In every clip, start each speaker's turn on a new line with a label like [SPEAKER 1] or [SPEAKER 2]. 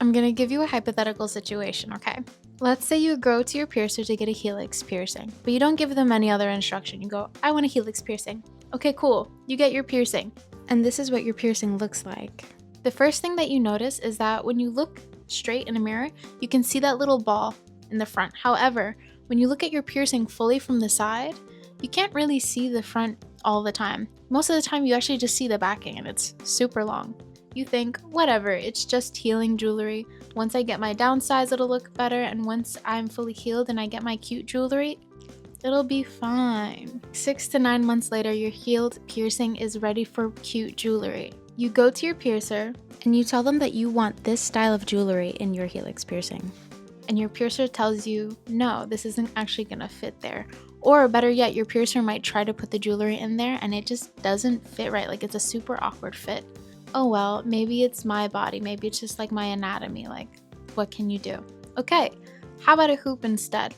[SPEAKER 1] I'm gonna give you a hypothetical situation, okay? Let's say you go to your piercer to get a helix piercing, but you don't give them any other instruction. You go, I want a helix piercing. Okay, cool. You get your piercing. And this is what your piercing looks like. The first thing that you notice is that when you look straight in a mirror, you can see that little ball in the front. However, when you look at your piercing fully from the side, you can't really see the front all the time. Most of the time, you actually just see the backing and it's super long. You think, whatever, it's just healing jewelry. Once I get my downsize, it'll look better, and once I'm fully healed and I get my cute jewelry, it'll be fine. 6 to 9 months later, your healed piercing is ready for cute jewelry. You go to your piercer and you tell them that you want this style of jewelry in your helix piercing. And your piercer tells you, no, this isn't actually gonna fit there. Or better yet, your piercer might try to put the jewelry in there and it just doesn't fit right. Like, it's a super awkward fit. Oh well, maybe it's my body, maybe it's just like my anatomy, like what can you do? Okay, how about a hoop instead?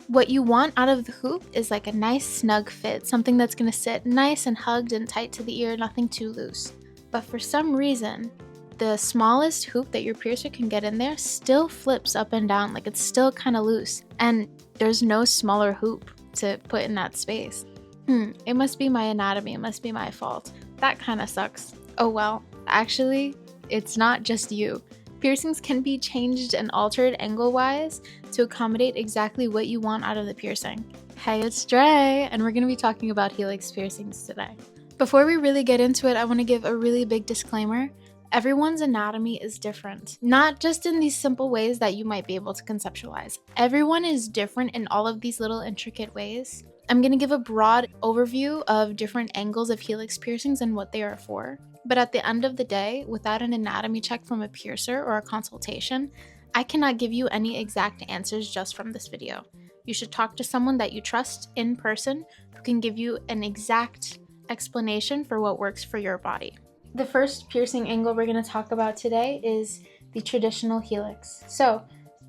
[SPEAKER 1] What you want out of the hoop is like a nice snug fit, something that's gonna sit nice and hugged and tight to the ear, nothing too loose. But for some reason, the smallest hoop that your piercer can get in there still flips up and down, like it's still kind of loose, and there's no smaller hoop to put in that space. It must be my anatomy, it must be my fault. That kind of sucks. Oh well. Actually, it's not just you. Piercings can be changed and altered angle-wise to accommodate exactly what you want out of the piercing. Hey, it's Dre, and we're going to be talking about helix piercings today. Before we really get into it, I want to give a really big disclaimer. Everyone's anatomy is different, not just in these simple ways that you might be able to conceptualize. Everyone is different in all of these little intricate ways. I'm going to give a broad overview of different angles of helix piercings and what they are for. But at the end of the day, without an anatomy check from a piercer or a consultation, I cannot give you any exact answers just from this video. You should talk to someone that you trust in person who can give you an exact explanation for what works for your body. The first piercing angle we're going to talk about today is the traditional helix. So,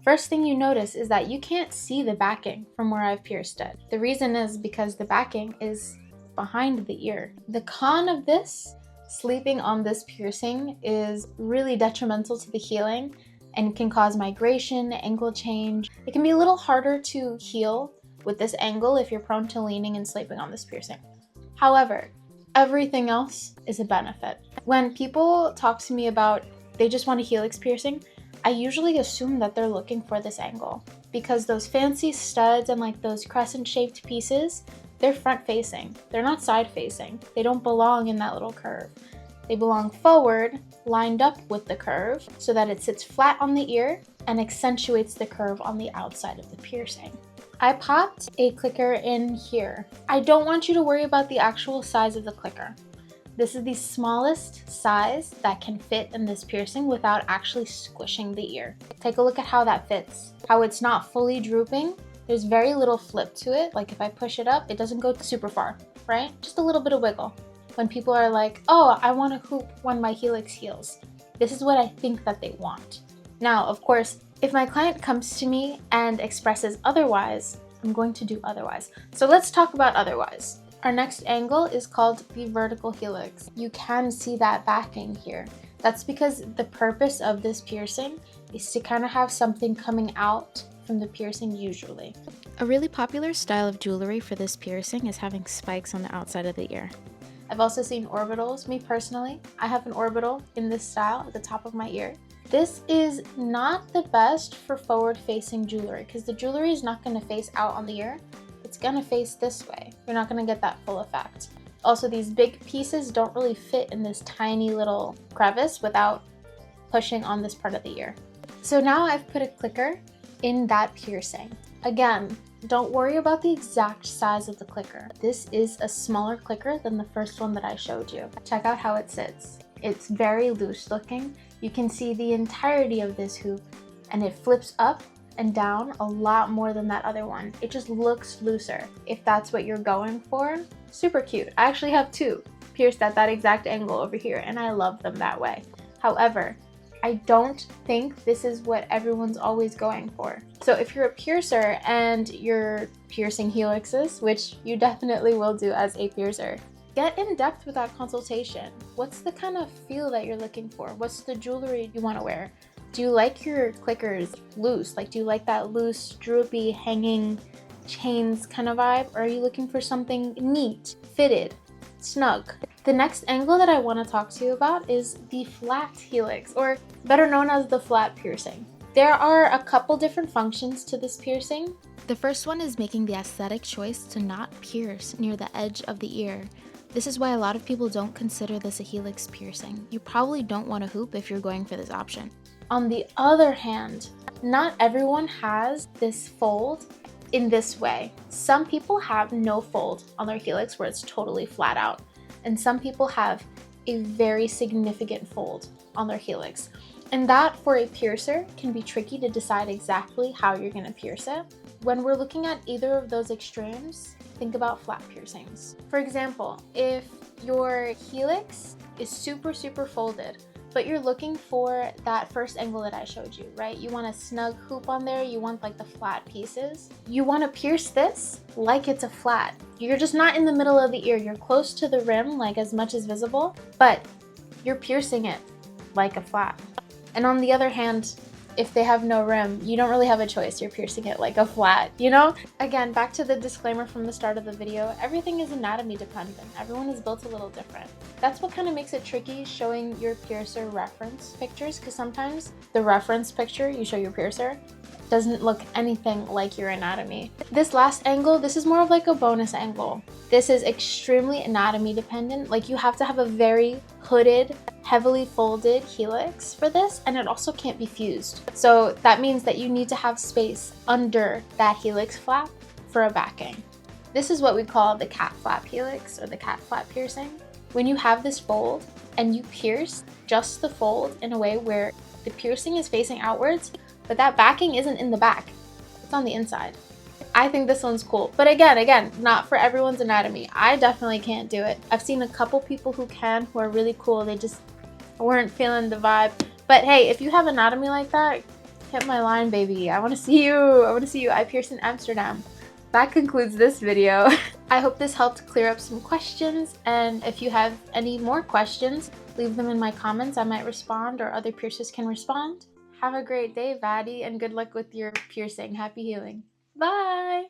[SPEAKER 1] first thing you notice is that you can't see the backing from where I've pierced it. The reason is because the backing is behind the ear. The con of this, sleeping on this piercing, is really detrimental to the healing and can cause migration, angle change. It can be a little harder to heal with this angle if you're prone to leaning and sleeping on this piercing. However, everything else is a benefit. When people talk to me about they just want a helix piercing, I usually assume that they're looking for this angle because those fancy studs and like those crescent shaped pieces, they're front facing. They're not side facing. They don't belong in that little curve. They belong forward, lined up with the curve so that it sits flat on the ear and accentuates the curve on the outside of the piercing. I popped a clicker in here. I don't want you to worry about the actual size of the clicker. This is the smallest size that can fit in this piercing without actually squishing the ear. Take a look at how that fits. How it's not fully drooping. There's very little flip to it. Like if I push it up, it doesn't go super far, right? Just a little bit of wiggle. When people are like, oh, I want a hoop when my helix heals. This is what I think that they want. Now, of course, if my client comes to me and expresses otherwise, I'm going to do otherwise. So let's talk about otherwise. Our next angle is called the vertical helix. You can see that backing here. That's because the purpose of this piercing is to kind of have something coming out from the piercing usually. A really popular style of jewelry for this piercing is having spikes on the outside of the ear. I've also seen orbitals. Me personally, I have an orbital in this style at the top of my ear. This is not the best for forward-facing jewelry because the jewelry is not going to face out on the ear. It's going to face this way. You're not going to get that full effect. Also, these big pieces don't really fit in this tiny little crevice without pushing on this part of the ear. So now I've put a clicker in that piercing. Again, don't worry about the exact size of the clicker. This is a smaller clicker than the first one that I showed you. Check out how it sits. It's very loose looking. You can see the entirety of this hoop and it flips up and down a lot more than that other one. It just looks looser. If that's what you're going for, super cute. I actually have two pierced at that exact angle over here and I love them that way. However, I don't think this is what everyone's always going for. So if you're a piercer and you're piercing helixes, which you definitely will do as a piercer, get in depth with that consultation. What's the kind of feel that you're looking for? What's the jewelry you want to wear? Do you like your clickers loose? Like, do you like that loose, droopy, hanging chains kind of vibe? Or are you looking for something neat, fitted, snug? The next angle that I want to talk to you about is the flat helix, or better known as the flat piercing. There are a couple different functions to this piercing. The first one is making the aesthetic choice to not pierce near the edge of the ear. This is why a lot of people don't consider this a helix piercing. You probably don't want a hoop if you're going for this option. On the other hand, not everyone has this fold in this way. Some people have no fold on their helix where it's totally flat out. And some people have a very significant fold on their helix. And that, for a piercer, can be tricky to decide exactly how you're going to pierce it. When we're looking at either of those extremes, think about flat piercings. For example, if your helix is super folded, but you're looking for that first angle that I showed you, right? You want a snug hoop on there, you want like the flat pieces. You want to pierce this like it's a flat. You're just not in the middle of the ear, you're close to the rim, like as much as visible, but you're piercing it like a flat. And on the other hand, if they have no rim, you don't really have a choice. You're piercing it like a flat, you know? Again, back to the disclaimer from the start of the video, everything is anatomy dependent. Everyone is built a little different. That's what kind of makes it tricky showing your piercer reference pictures, because sometimes the reference picture you show your piercer doesn't look anything like your anatomy. This last angle, this is more of like a bonus angle. This is extremely anatomy dependent. Like, you have to have a very hooded, heavily folded helix for this, and it also can't be fused. So that means that you need to have space under that helix flap for a backing. This is what we call the cat flap helix, or the cat flap piercing. When you have this fold and you pierce just the fold in a way where the piercing is facing outwards, but that backing isn't in the back, it's on the inside. I think this one's cool. But again, not for everyone's anatomy. I definitely can't do it. I've seen a couple people who can, who are really cool. They just weren't feeling the vibe. But hey, if you have anatomy like that, hit my line, baby. I want to see you. I want to see you. I pierce in Amsterdam. That concludes this video. I hope this helped clear up some questions. And if you have any more questions, leave them in my comments. I might respond, or other piercers can respond. Have a great day, Vaddie, and good luck with your piercing. Happy healing. Bye!